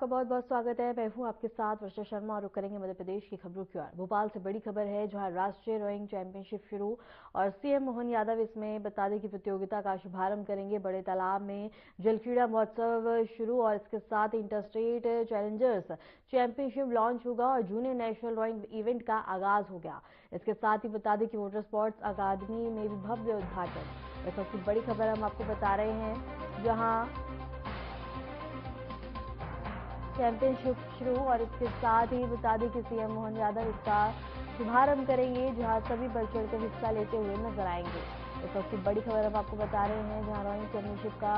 आपका बहुत बहुत स्वागत है। मैं हूं आपके साथ वर्षा शर्मा और रुक करेंगे मध्य प्रदेश की खबरों की ओर। भोपाल से बड़ी खबर है जहां राष्ट्रीय रोइंग चैंपियनशिप शुरू और सीएम मोहन यादव इसमें बता दें कि प्रतियोगिता का शुभारंभ करेंगे। बड़े तालाब में जल क्रीड़ा महोत्सव शुरू और इसके साथ inter state Challengers championship launch होगा और जूनियर नेशनल रोइंग इवेंट का आगाज हो गया। इसके साथ ही बता दें कि वाटर स्पोर्ट्स अकादमी में भी भव्य उद्घाटन। इस वक्त की बड़ी खबर हम आपको बता रहे हैं जहां चैंपियनशिप शुरू और इसके साथ ही बता दें कि सीएम मोहन यादव इसका शुभारंभ करेंगे जहां सभी बढ़ चढ़कर हिस्सा लेते हुए नजर आएंगे। इस वक्त की बड़ी खबर हम आपको बता रहे हैं जहां रोइंग चैंपियनशिप का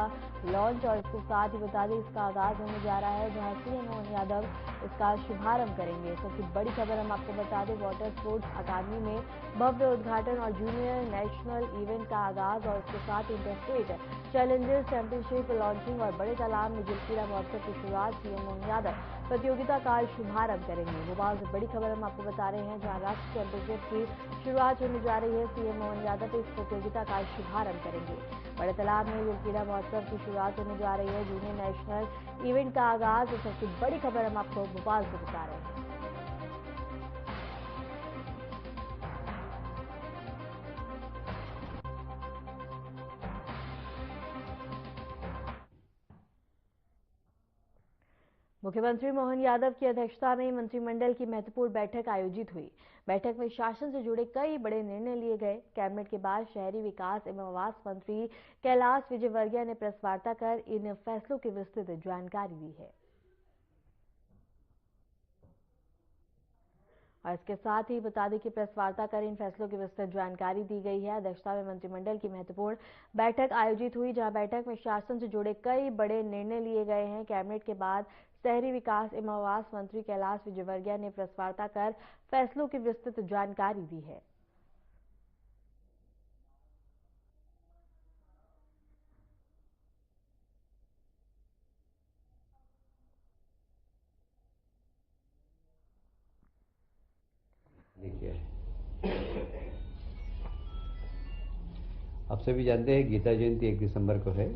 लॉन्च और इसके साथ ही बता दें इसका आगाज होने जा रहा है जहां सीएम मोहन यादव इसका शुभारंभ करेंगे। इस वक्त की बड़ी खबर हम आपको बता दें वाटर स्पोर्ट्स अकादमी में भव्य उद्घाटन और जूनियर नेशनल इवेंट का आगाज और इसके साथ inter state Challengers championship launching और बड़े तालाब में जल क्रीड़ा महोत्सव की शुरुआत सीएम मोहन यादव प्रतियोगिता का शुभारंभ करेंगे। भोपाल से बड़ी खबर हम आपको बता रहे हैं जहां राष्ट्रीय चैंपियनशिप की शुरुआत होने जा रही है। सीएम मोहन यादव इस प्रतियोगिता का शुभारंभ करेंगे। बड़े तालाब में जल क्रीड़ा महोत्सव की शुरुआत होने जा रही है, जूनियर नेशनल इवेंट का आगाज। इस सबसे बड़ी खबर हम आपको भोपाल से बता रहे हैं। मुख्यमंत्री मोहन यादव की अध्यक्षता में मंत्रिमंडल की महत्वपूर्ण बैठक आयोजित हुई। बैठक में शासन से जुड़े कई बड़े निर्णय लिए गए। कैबिनेट के बाद शहरी विकास एवं आवास मंत्री कैलाश विजयवर्गीय ने प्रेस वार्ता कर इन फैसलों की विस्तृत जानकारी दी है और इसके साथ ही बता दें कि प्रेस वार्ता कर इन फैसलों की विस्तृत जानकारी दी गई है। अध्यक्षता में मंत्रिमंडल की महत्वपूर्ण बैठक आयोजित हुई जहां बैठक में शासन से जुड़े कई बड़े निर्णय लिए गए हैं। कैबिनेट के बाद शहरी विकास एवं आवास मंत्री कैलाश विजयवर्गीय ने प्रेस वार्ता कर फैसलों की विस्तृत जानकारी दी है। आप सभी जानते हैं गीता जयंती 1 दिसंबर को है।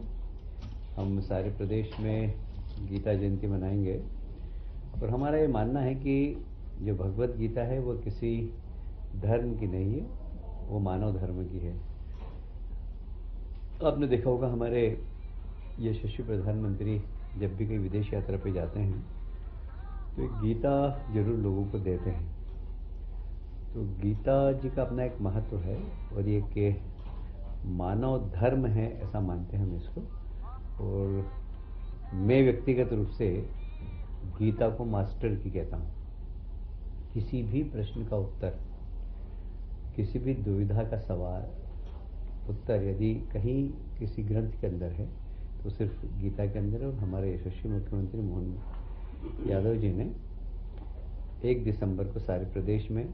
हम सारे प्रदेश में गीता जयंती मनाएंगे और हमारा ये मानना है कि जो भगवत गीता है वो किसी धर्म की नहीं है, वो मानव धर्म की है। आपने देखा होगा हमारे यशस्वी प्रधानमंत्री जब भी कहीं विदेश यात्रा पे जाते हैं तो एक गीता जरूर लोगों को देते हैं। तो गीता जी का अपना एक महत्व है और ये कि मानव धर्म है ऐसा मानते हैं हम इसको। और मैं व्यक्तिगत रूप से गीता को मास्टर की कहता हूँ। किसी भी प्रश्न का उत्तर, किसी भी दुविधा का सवाल उत्तर यदि कहीं किसी ग्रंथ के अंदर है तो सिर्फ गीता के अंदर है। और हमारे यशस्वी मुख्यमंत्री मोहन यादव जी ने 1 दिसंबर को सारे प्रदेश में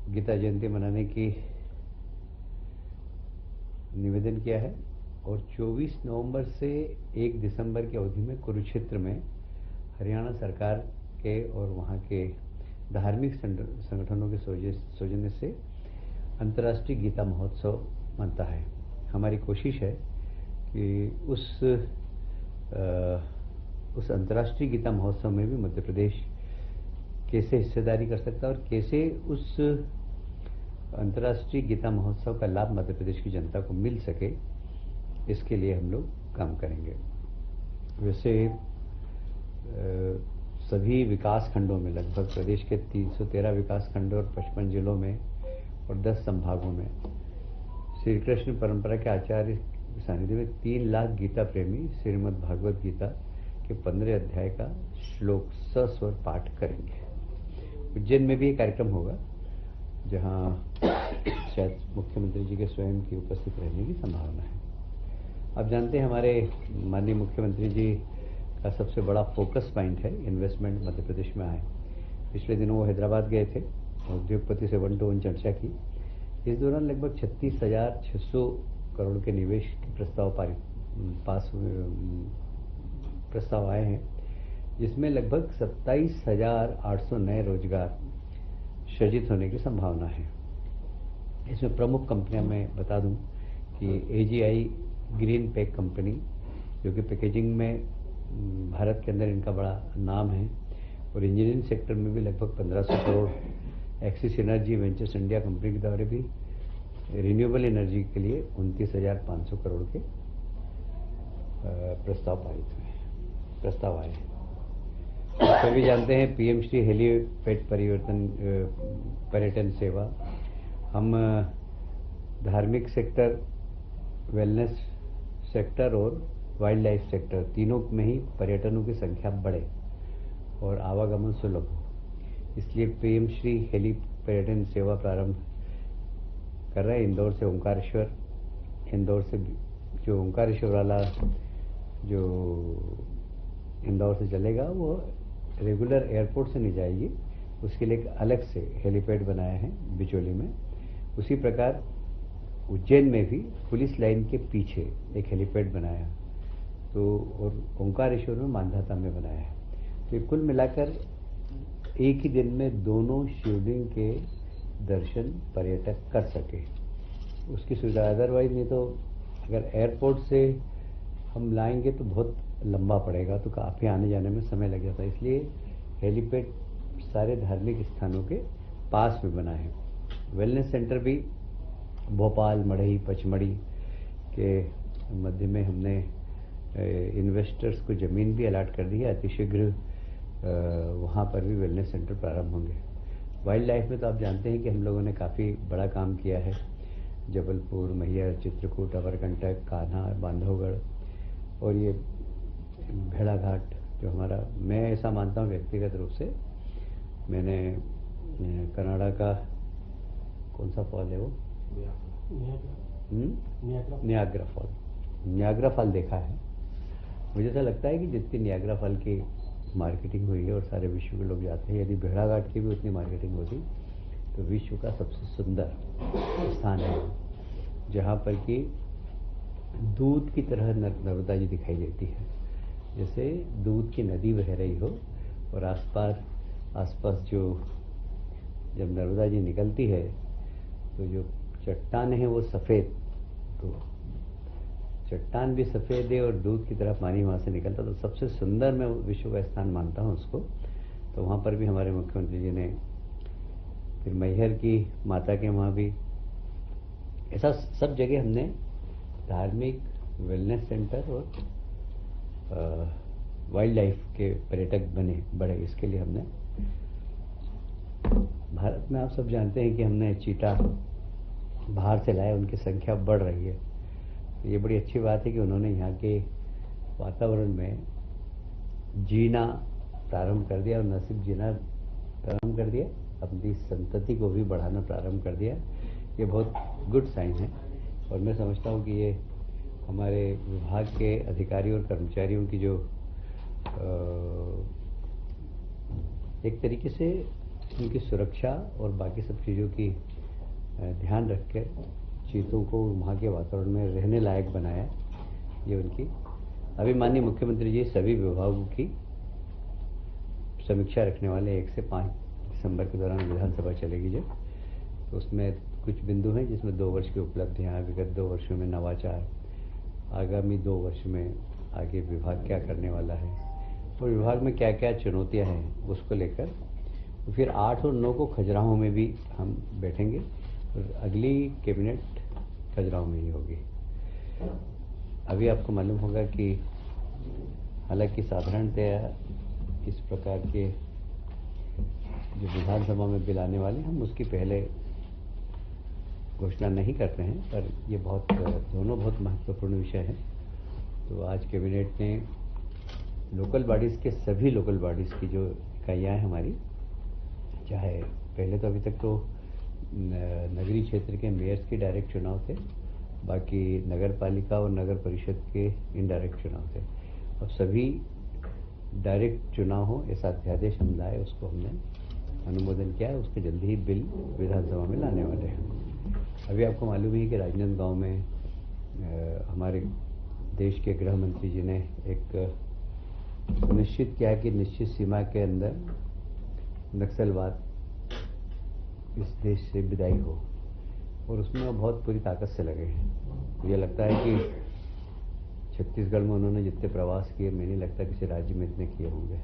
गीता जयंती मनाने की निवेदन किया है और 24 नवंबर से 1 दिसंबर की अवधि में कुरुक्षेत्र में हरियाणा सरकार के और वहाँ के धार्मिक संगठनों के सौजन्य से अंतर्राष्ट्रीय गीता महोत्सव मनता है। हमारी कोशिश है कि उस अंतर्राष्ट्रीय गीता महोत्सव में भी मध्य प्रदेश कैसे हिस्सेदारी कर सकता है और कैसे उस अंतर्राष्ट्रीय गीता महोत्सव का लाभ मध्य प्रदेश की जनता को मिल सके, इसके लिए हम लोग काम करेंगे। वैसे सभी विकास खंडों में, लगभग प्रदेश के 313 विकास खंडों और 55 जिलों में और 10 संभागों में श्री कृष्ण परंपरा के आचार्य सानिध्य में 3 लाख गीता प्रेमी श्रीमद् भागवत गीता के 15 अध्याय का श्लोक सस्वर पाठ करेंगे। उज्जैन में भी एक कार्यक्रम होगा जहां शायद मुख्यमंत्री जी के स्वयं की उपस्थित रहने की संभावना है। आप जानते हैं हमारे माननीय मुख्यमंत्री जी का सबसे बड़ा फोकस पॉइंट है इन्वेस्टमेंट मध्य प्रदेश में आए। पिछले दिनों वो हैदराबाद गए थे और उद्योगपति से 1-to-1 चर्चा की। इस दौरान लगभग 36,600 करोड़ के निवेश के प्रस्ताव आए हैं, जिसमें लगभग 27,800 नए रोजगार सृजित होने की संभावना है। इसमें प्रमुख कंपनियां मैं बता दूं कि AGI ग्रीन पैक कंपनी जो कि पैकेजिंग में भारत के अंदर इनका बड़ा नाम है और इंजीनियरिंग सेक्टर में भी लगभग 1500 crore axis energy ventures India company के द्वारा भी रिन्यूएबल एनर्जी के लिए 29,500 करोड़ के प्रस्ताव आए। सभी जानते हैं पीएम श्री हेलीपैड पर्यटन सेवा। हम धार्मिक सेक्टर, वेलनेस सेक्टर और वाइल्ड लाइफ सेक्टर तीनों में ही पर्यटनों की संख्या बढ़े और आवागमन सुलभ हो, इसलिए पीएम श्री हेली पर्यटन सेवा प्रारंभ कर रहे हैं। इंदौर से ओंकारेश्वर, इंदौर से जो ओंकारेश्वर वाला जो इंदौर से चलेगा वो रेगुलर एयरपोर्ट से नहीं जाएगी, उसके लिए एक अलग से हेलीपैड बनाया है बिचौली में। उसी प्रकार उज्जैन में भी पुलिस लाइन के पीछे एक हेलीपैड बनाया, तो और ओंकारेश्वर में मांधाता में बनाया है। तो कुल मिलाकर एक ही दिन में दोनों शिवलिंग के दर्शन पर्यटक कर सके, उसकी सुविधा। अदरवाइज नहीं तो अगर एयरपोर्ट से हम लाएंगे तो बहुत लंबा पड़ेगा, तो काफ़ी आने जाने में समय लग जाता है। इसलिए हेलीपैड सारे धार्मिक स्थानों के पास में बना है। वेलनेस सेंटर भी भोपाल, मढ़ई, पचमढ़ी के मध्य में हमने इन्वेस्टर्स को ज़मीन भी अलाट कर दी है। अतिशीघ्र वहाँ पर भी वेलनेस सेंटर प्रारंभ होंगे। वाइल्ड लाइफ में तो आप जानते हैं कि हम लोगों ने काफ़ी बड़ा काम किया है। जबलपुर, मैहर, चित्रकूट, अमरकंटक, कान्हा, बांधवगढ़ और ये भेड़ाघाट जो हमारा, मैं ऐसा मानता हूँ व्यक्तिगत रूप से, मैंने कनाडा का कौन सा फॉल है वो, नियाग्रा फॉल देखा है। मुझे ऐसा लगता है कि जितनी नियाग्रा फॉल की मार्केटिंग हुई है और सारे विश्व के लोग जाते हैं, यदि भेड़ाघाट की भी उतनी मार्केटिंग होती तो विश्व का सबसे सुंदर स्थान है, जहाँ पर कि दूध की तरह नर्मदा जी दिखाई देती है, जैसे दूध की नदी बह रही हो और आसपास जो जब नर्मदा जी निकलती है तो जो चट्टान है वो सफ़ेद, तो चट्टान भी सफ़ेद है और दूध की तरह पानी वहाँ से निकलता, तो सबसे सुंदर मैं विश्व का स्थान मानता हूँ उसको। तो वहाँ पर भी हमारे मुख्यमंत्री जी ने, फिर मैहर की माता के वहाँ भी, ऐसा सब जगह हमने धार्मिक, वेलनेस सेंटर और वाइल्ड लाइफ के पर्यटक बढ़े। इसके लिए हमने, भारत में आप सब जानते हैं कि हमने चीता बाहर से लाए, उनकी संख्या बढ़ रही है। तो ये बड़ी अच्छी बात है कि उन्होंने यहाँ के वातावरण में जीना प्रारंभ कर दिया और न सिर्फ जीना प्रारंभ कर दिया, अपनी संतति को भी बढ़ाना प्रारंभ कर दिया। ये बहुत गुड साइन है और मैं समझता हूँ कि ये हमारे विभाग के अधिकारियों और कर्मचारियों की जो एक तरीके से उनकी सुरक्षा और बाकी सब चीज़ों की ध्यान रख कर चीतों को वहाँ के वातावरण में रहने लायक बनाया, ये उनकी। अभी माननीय मुख्यमंत्री जी सभी विभागों की समीक्षा रखने वाले 1 से 5 दिसंबर के दौरान विधानसभा चलेगी जब, तो उसमें कुछ बिंदु हैं जिसमें 2 वर्ष की उपलब्धियाँ, विगत 2 वर्षों में नवाचार, आगामी 2 वर्ष में आगे विभाग क्या करने वाला है और विभाग में क्या क्या चुनौतियाँ हैं उसको लेकर। तो फिर 8 और 9 को खजुराहो में भी हम बैठेंगे और अगली कैबिनेट खजुराहो में ही होगी। अभी आपको मालूम होगा कि हालांकि साधारणतया इस प्रकार के जो विधानसभा में बिल आने वाले, हम उसकी पहले घोषणा नहीं करते हैं, पर ये दोनों बहुत महत्वपूर्ण विषय हैं। तो आज कैबिनेट ने लोकल बॉडीज़ के, सभी लोकल बॉडीज़ की जो इकाइयाँ हैं हमारी, चाहे पहले तो अभी तक तो नगरीय क्षेत्र के मेयर्स के डायरेक्ट चुनाव थे, बाकी नगर पालिका और नगर परिषद के इनडायरेक्ट चुनाव थे। अब सभी डायरेक्ट चुनाव हो ऐसा अध्यादेश हम लाए, उसको हमने अनुमोदन किया है, उसके जल्दी ही बिल विधानसभा में लाने वाले हैं। अभी आपको मालूम है कि राजनांदगांव में हमारे देश के गृह मंत्री जी ने एक निश्चित किया कि निश्चित सीमा के अंदर नक्सलवाद इस देश से विदाई हो, और उसमें वो बहुत पूरी ताकत से लगे हैं। मुझे लगता है कि छत्तीसगढ़ में उन्होंने जितने प्रवास किए, मुझे नहीं लगता किसी राज्य में इतने किए होंगे,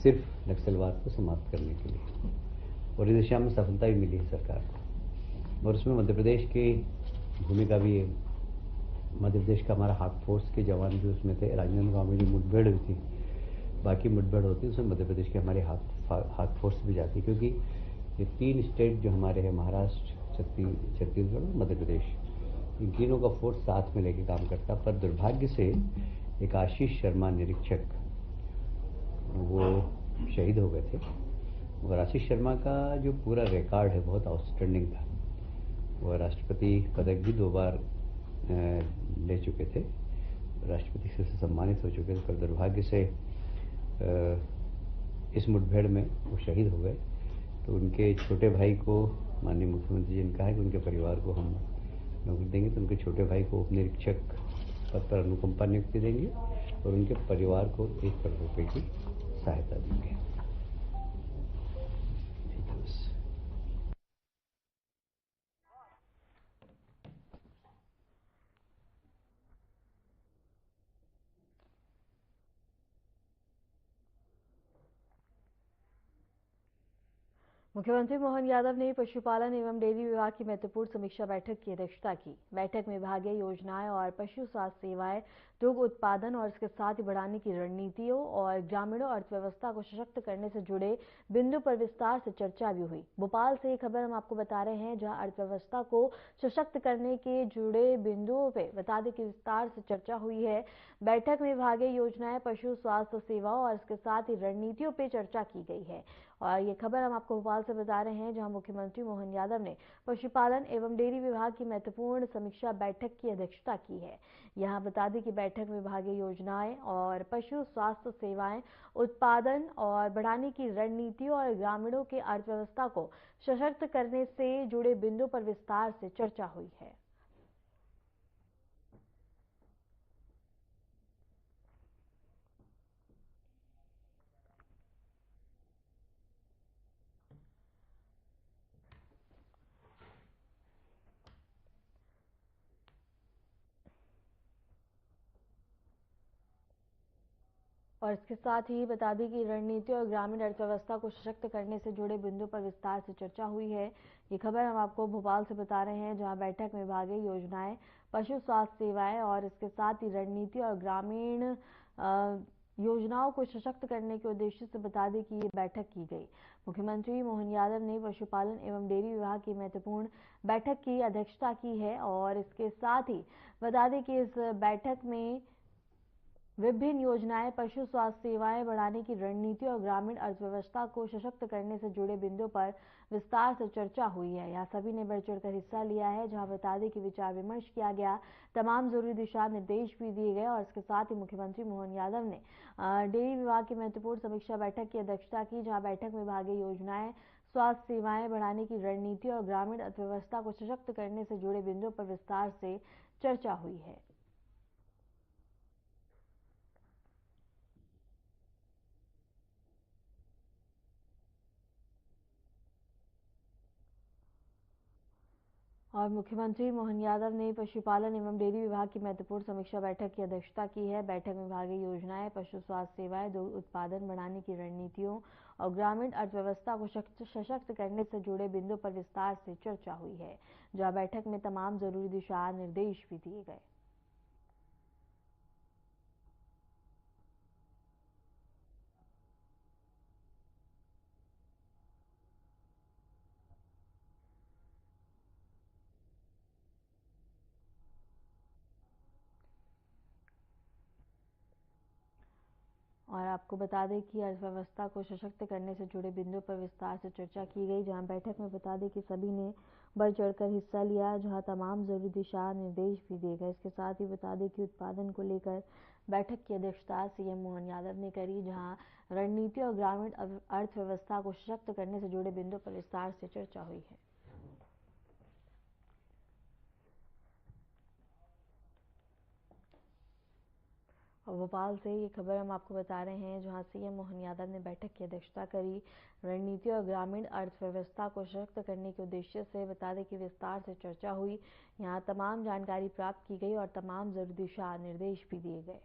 सिर्फ नक्सलवाद को समाप्त करने के लिए। और इस दिशा में सफलता भी मिली है सरकार को, और उसमें मध्य प्रदेश की भूमिका भी है। मध्य प्रदेश का हमारा हाक फोर्स के जवान भी उसमें थे। राजनांदगांव में जो मुठभेड़ हुई थी, बाकी मुठभेड़ होती, उसमें मध्य प्रदेश के हमारे हाक फोर्स भी जाती, क्योंकि ये 3 स्टेट जो हमारे हैं, महाराष्ट्र, छत्तीसगढ़ और मध्य प्रदेश, इन तीनों का फोर्स साथ में लेके काम करता। पर दुर्भाग्य से एक आशीष शर्मा निरीक्षक, वो शहीद हो गए थे। और आशीष शर्मा का जो पूरा रिकॉर्ड है बहुत आउटस्टैंडिंग था। वो राष्ट्रपति पदक भी 2 बार ले चुके थे, राष्ट्रपति से सम्मानित हो चुके थे। पर दुर्भाग्य से इस मुठभेड़ में वो शहीद हो गए। तो उनके छोटे भाई को माननीय मुख्यमंत्री जी ने कहा है कि उनके परिवार को हम नौकरी देंगे, तो उनके छोटे भाई को उपनिरीक्षक पद पर अनुकंपा नियुक्ति देंगे और उनके परिवार को 1 करोड़ रुपए की सहायता देंगे। ठीक है बस। मुख्यमंत्री मोहन यादव ने पशुपालन एवं डेयरी विभाग की महत्वपूर्ण समीक्षा बैठक की अध्यक्षता की। बैठक में विभागीय योजनाएं और पशु स्वास्थ्य सेवाएं, दुग्ध उत्पादन और इसके साथ ही बढ़ाने की रणनीतियों और ग्रामीणों अर्थव्यवस्था को सशक्त करने से जुड़े बिंदु पर विस्तार से चर्चा भी हुई। भोपाल से ये खबर हम आपको बता रहे हैं, जहां अर्थव्यवस्था को सशक्त करने के जुड़े बिंदुओं पे बता दें कि विस्तार से चर्चा हुई है। बैठक में विभागीय योजनाएं, पशु स्वास्थ्य सेवाओं और इसके साथ ही रणनीतियों पे चर्चा की गई है। और ये खबर हम आपको भोपाल से बता रहे हैं, जहां मुख्यमंत्री मोहन यादव ने पशुपालन एवं डेयरी विभाग की महत्वपूर्ण समीक्षा बैठक की अध्यक्षता की है। यहां बता दें कि बैठक में विभागीय योजनाएं और पशु स्वास्थ्य सेवाएं, उत्पादन और बढ़ाने की रणनीतियों और ग्रामीणों की अर्थव्यवस्था को सशक्त करने से जुड़े बिंदु पर विस्तार से चर्चा हुई है। और इसके साथ ही बता दें कि रणनीति और ग्रामीण अर्थव्यवस्था को सशक्त करने से जुड़े बिंदु पर विस्तार से चर्चा हुई है। ये खबर हम आपको भोपाल से बता रहे हैं, जहां बैठक में विभागीय योजनाएं, पशु स्वास्थ्य सेवाएं और इसके साथ ही रणनीति और ग्रामीण योजनाओं को सशक्त करने के उद्देश्य से बता दें कि ये बैठक की गई। मुख्यमंत्री मोहन यादव ने पशुपालन एवं डेयरी विभाग की महत्वपूर्ण बैठक की अध्यक्षता की है। और इसके साथ ही बता दें कि इस बैठक में विभिन्न योजनाएं, पशु स्वास्थ्य सेवाएं बढ़ाने की रणनीति और ग्रामीण अर्थव्यवस्था को सशक्त करने से जुड़े बिंदुओं पर विस्तार से चर्चा हुई है। यहाँ सभी ने बढ़ चढ़कर हिस्सा लिया है, जहां बता दें कि विचार विमर्श किया गया, तमाम जरूरी दिशा निर्देश भी दिए गए। और इसके साथ ही मुख्यमंत्री मोहन यादव ने डेयरी विभाग की महत्वपूर्ण समीक्षा बैठक की अध्यक्षता की, जहाँ बैठक में विभागीय योजनाएं, स्वास्थ्य सेवाएं बढ़ाने की रणनीति और ग्रामीण अर्थव्यवस्था को सशक्त करने से जुड़े बिंदुओं पर विस्तार से चर्चा हुई है। और मुख्यमंत्री मोहन यादव ने पशुपालन एवं डेयरी विभाग की महत्वपूर्ण समीक्षा बैठक की अध्यक्षता की है। बैठक में विभागीय योजनाएं, पशु स्वास्थ्य सेवाएं, दुग्ध उत्पादन बढ़ाने की रणनीतियों और ग्रामीण अर्थव्यवस्था को सशक्त करने से जुड़े बिंदुओं पर विस्तार से चर्चा हुई है, जहां बैठक में तमाम जरूरी दिशा निर्देश भी दिए गए। और आपको बता दें कि अर्थव्यवस्था को सशक्त करने से जुड़े बिंदुओं पर विस्तार से चर्चा की गई, जहां बैठक में बता दें कि सभी ने बढ़ चढ़कर हिस्सा लिया, जहां तमाम जरूरी दिशा निर्देश भी दिए गए। इसके साथ ही बता दें कि उत्पादन को लेकर बैठक की अध्यक्षता सीएम मोहन यादव ने करी, जहां रणनीति और ग्रामीण अर्थव्यवस्था को सशक्त करने से जुड़े बिंदुओं पर विस्तार से चर्चा हुई है। और भोपाल से ये खबर हम आपको बता रहे हैं, जहां सीएम मोहन यादव ने बैठक की अध्यक्षता करी। रणनीति और ग्रामीण अर्थव्यवस्था को सशक्त करने के उद्देश्य से बता दें कि विस्तार से चर्चा हुई। यहां तमाम जानकारी प्राप्त की गई और तमाम जरूरी दिशा निर्देश भी दिए गए।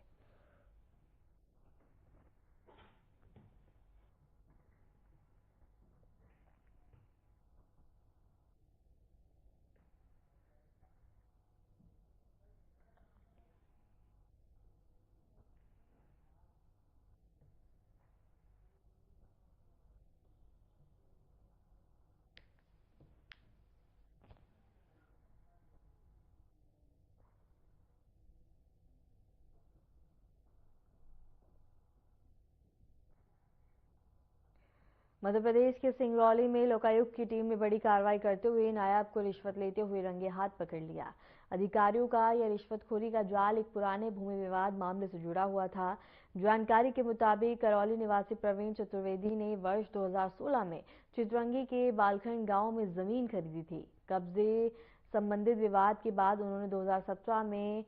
मध्य प्रदेश के सिंगरौली में लोकायुक्त की टीम ने बड़ी कार्रवाई करते हुए नायाब को रिश्वत लेते हुए रंगे हाथ पकड़ लिया। अधिकारियों का यह रिश्वतखोरी का जाल एक पुराने भूमि विवाद मामले से जुड़ा हुआ था। जानकारी के मुताबिक करौली निवासी प्रवीण चतुर्वेदी ने वर्ष 2016 में चितरंगी के बालखंड गांव में जमीन खरीदी थी। कब्जे संबंधित विवाद के बाद उन्होंने 2017 में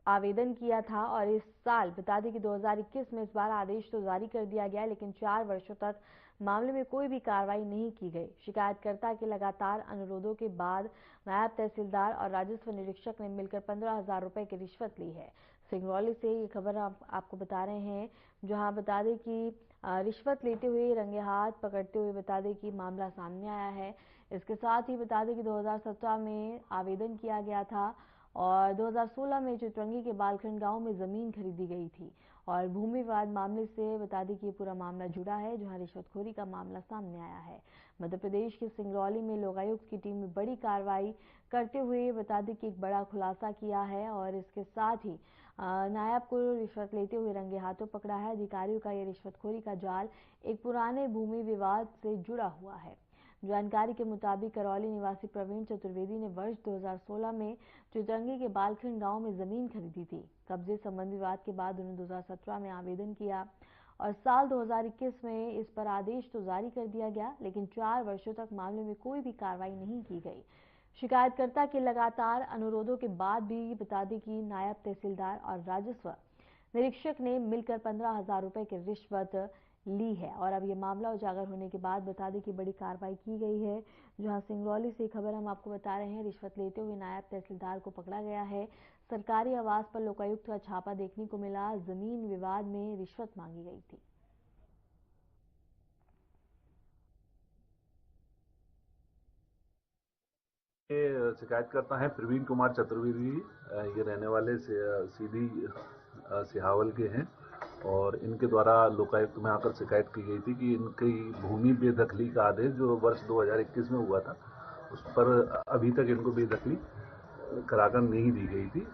आवेदन किया था और इस साल बता दें कि 2021 में इस बार आदेश तो जारी कर दिया गया, लेकिन 4 वर्षों तक मामले में कोई भी कार्रवाई नहीं की गई। शिकायतकर्ता के लगातार अनुरोधों के बाद नायब तहसीलदार और राजस्व निरीक्षक ने मिलकर 15,000 रुपए की रिश्वत ली है। सिंगरौली से ये खबर आपको बता रहे हैं, जहां बता दें कि रिश्वत लेते हुए रंगे हाथ पकड़ते हुए बता दें कि मामला सामने आया है। इसके साथ ही बता दें कि 2017 में आवेदन किया गया था और 2016 में चितरंगी के बालखंड गांव में जमीन खरीदी गई थी और भूमि विवाद मामले से बता दें कि ये पूरा मामला जुड़ा है, जहां रिश्वतखोरी का मामला सामने आया है। मध्य प्रदेश के सिंगरौली में लोकायुक्त की टीम ने बड़ी कार्रवाई करते हुए बता दें कि एक बड़ा खुलासा किया है और इसके साथ ही नायब को रिश्वत लेते हुए रंगे हाथों पकड़ा है। अधिकारियों का ये रिश्वतखोरी का जाल एक पुराने भूमि विवाद से जुड़ा हुआ है। जानकारी के मुताबिक करौली निवासी प्रवीण चतुर्वेदी ने वर्ष 2016 में चितरंगी के बालखंड गांव में जमीन खरीदी थी। कब्जे संबंधी विवाद के बाद उन्होंने 2017 में आवेदन किया और साल 2021 में इस पर आदेश तो जारी कर दिया गया, लेकिन 4 वर्षों तक मामले में कोई भी कार्रवाई नहीं की गई। शिकायतकर्ता के लगातार अनुरोधों के बाद भी बता दें कि नायब तहसीलदार और राजस्व निरीक्षक ने मिलकर 15,000 रुपए की रिश्वत ली है और अब ये मामला उजागर होने के बाद बता दें कि बड़ी कार्रवाई की गई है। जहां सिंगरौली से खबर हम आपको बता रहे हैं, रिश्वत लेते हुए नायब तहसीलदार को पकड़ा गया है। सरकारी आवास पर लोकायुक्त का छापा देखने को मिला। जमीन विवाद में रिश्वत मांगी गई थी। ये शिकायतकर्ता हैं प्रवीण कुमार चतुर्वेदी। ये रहने वाले सीधी सिहावल के हैं और इनके द्वारा लोकायुक्त में आकर शिकायत की गई थी कि इनकी भूमि बेदखली का आदेश जो वर्ष 2021 में हुआ था, उस पर अभी तक इनको बेदखली कराकर नहीं दी गई थी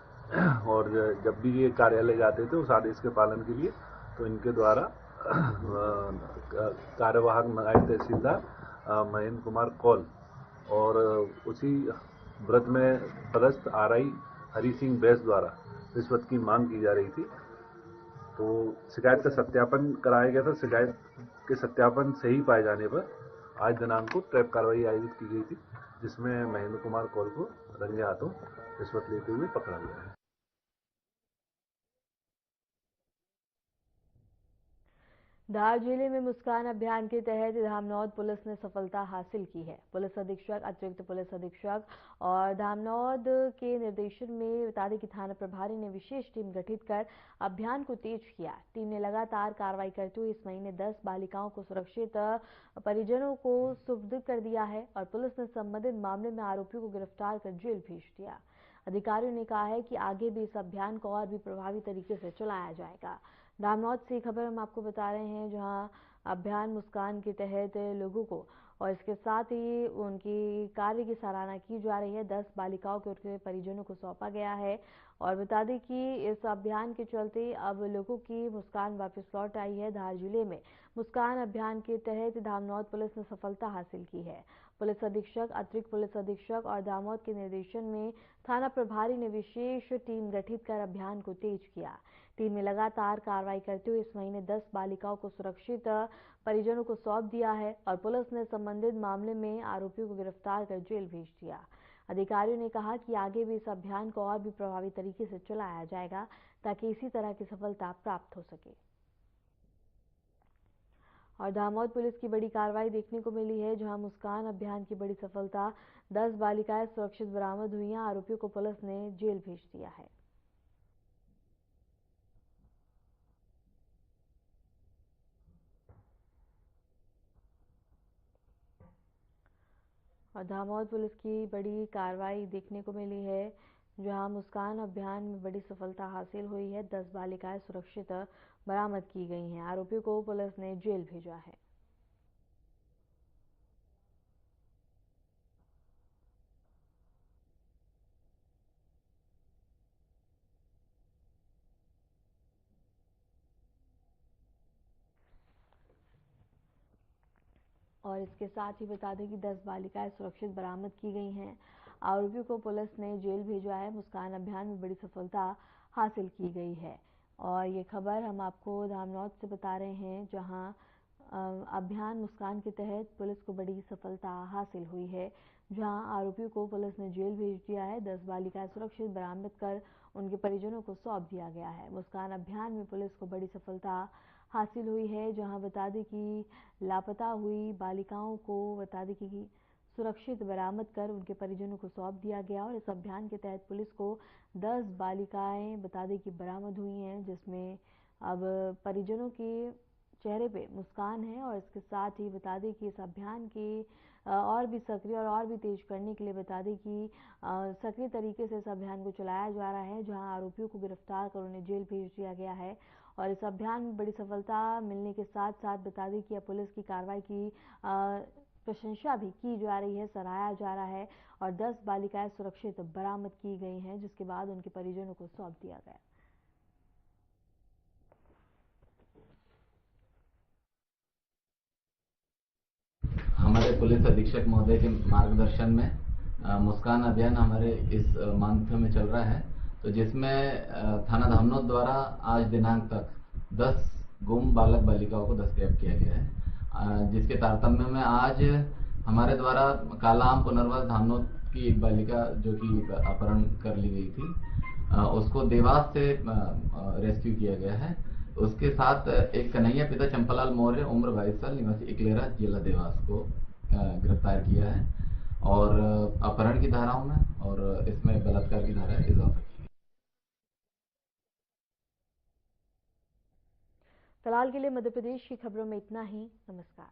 और जब भी ये कार्यालय जाते थे उस आदेश के पालन के लिए, तो इनके द्वारा कार्यवाहक नायब तहसीलदार महेंद्र कुमार कौल और उसी व्रत में पदस्थ आरआई हरि सिंह बैस द्वारा रिश्वत की मांग की जा रही थी। तो शिकायत का सत्यापन कराया गया था। शिकायत के सत्यापन सही पाए जाने पर आज दिनांक को ट्रैप कार्रवाई आयोजित की गई थी, जिसमें महेंद्र कुमार कौल को रंगे हाथों रिश्वत लेते हुए पकड़ा गया है। धार जिले में मुस्कान अभियान के तहत धामनौद पुलिस ने सफलता हासिल की है। पुलिस अधीक्षक, अतिरिक्त पुलिस अधीक्षक और धामनौद के निर्देशन में बता दें कि थाना प्रभारी ने विशेष टीम गठित कर अभियान को तेज किया। टीम ने लगातार कार्रवाई करते हुए इस महीने 10 बालिकाओं को सुरक्षित परिजनों को सुपुर्द कर दिया है और पुलिस ने संबंधित मामले में आरोपियों को गिरफ्तार कर जेल भेज दिया। अधिकारियों ने कहा है कि आगे भी इस अभियान को और भी प्रभावी तरीके से चलाया जाएगा। धामनौद से खबर हम आपको बता रहे हैं, जहां अभियान मुस्कान के तहत लोगों को और इसके साथ ही उनकी कार्य की सराहना की जा रही है। 10 बालिकाओं के उनके परिजनों को सौंपा गया है और बता दें कि इस अभियान के चलते अब लोगों की मुस्कान वापस लौट आई है। धार जिले में मुस्कान अभियान के तहत धामनौद पुलिस ने सफलता हासिल की है। पुलिस अधीक्षक, अतिरिक्त पुलिस अधीक्षक और दामोद के निर्देशन में थाना प्रभारी ने विशेष टीम गठित कर अभियान को तेज किया। टीम ने लगातार कार्रवाई करते हुए इस महीने 10 बालिकाओं को सुरक्षित परिजनों को सौंप दिया है और पुलिस ने संबंधित मामले में आरोपियों को गिरफ्तार कर जेल भेज दिया। अधिकारियों ने कहा कि आगे भी इस अभियान को और भी प्रभावी तरीके से चलाया जाएगा। ताकि इसी तरह की सफलता प्राप्त हो सके। और दामोद पुलिस की बड़ी कार्रवाई देखने को मिली है, जहां मुस्कान अभियान की बड़ी सफलता, 10 बालिकाएं सुरक्षित बरामद हुई हैं। आरोपियों को पुलिस ने जेल भेज दिया है। और दामोद पुलिस की बड़ी कार्रवाई देखने को मिली है, जहां मुस्कान अभियान में बड़ी सफलता हासिल हुई है। 10 बालिकाएं सुरक्षित बरामद की गई हैं। आरोपियों को पुलिस ने जेल भेजा है। और इसके साथ ही बता दें कि 10 बालिकाएं सुरक्षित बरामद की गई हैं। आरोपियों को पुलिस ने जेल भेजा है। मुस्कान अभियान में बड़ी सफलता हासिल की गई है। और ये खबर हम आपको धामनौद से बता रहे हैं, जहां अभियान मुस्कान के तहत पुलिस को बड़ी सफलता हासिल हुई है, जहां आरोपियों को पुलिस ने जेल भेज दिया है। 10 बालिकाएं सुरक्षित बरामद कर उनके परिजनों को सौंप दिया गया है। मुस्कान अभियान में पुलिस को बड़ी सफलता हासिल हुई है, जहां बता दें कि लापता हुई बालिकाओं को बता दें कि सुरक्षित बरामद कर उनके परिजनों को सौंप दिया गया। और इस अभियान के तहत पुलिस को 10 बालिकाएं बता दें कि बरामद हुई हैं, जिसमें अब परिजनों के चेहरे पे मुस्कान है। और इसके साथ ही बता दें कि इस अभियान की और भी सक्रिय और भी तेज करने के लिए बता दें कि सक्रिय तरीके से इस अभियान को चलाया जा रहा है, जहां आरोपियों को गिरफ्तार कर उन्हें जेल भेज दिया गया है। और इस अभियान में बड़ी सफलता मिलने के साथ साथ बता दें कि अब पुलिस की कार्रवाई की प्रशंसा भी की जा रही है, सराहा जा रहा है। और 10 बालिकाएं सुरक्षित बरामद की गई हैं, जिसके बाद उनके परिजनों को सौंप दिया गया। हमारे पुलिस अधीक्षक महोदय के मार्गदर्शन में मुस्कान अभियान हमारे इस मंथ में चल रहा है, तो जिसमें थाना धामनौद द्वारा आज दिनांक तक 10 गुम बालक बालिकाओं को दस्तगिरफ्तार किया गया है, जिसके तारतम्य में आज हमारे द्वारा कालाम पुनर्वास धामनौद की एक बालिका जो कि अपहरण कर ली गई थी, उसको देवास से रेस्क्यू किया गया है। उसके साथ एक कन्हैया पिता चंपालाल मौर्य उम्र 22 साल निवासी इकलेरा जिला देवास को गिरफ्तार किया है। और अपहरण की धाराओं में और इसमें बलात्कार की धारा इजाफा की। फिलहाल के लिए मध्य प्रदेश की खबरों में इतना ही। नमस्कार।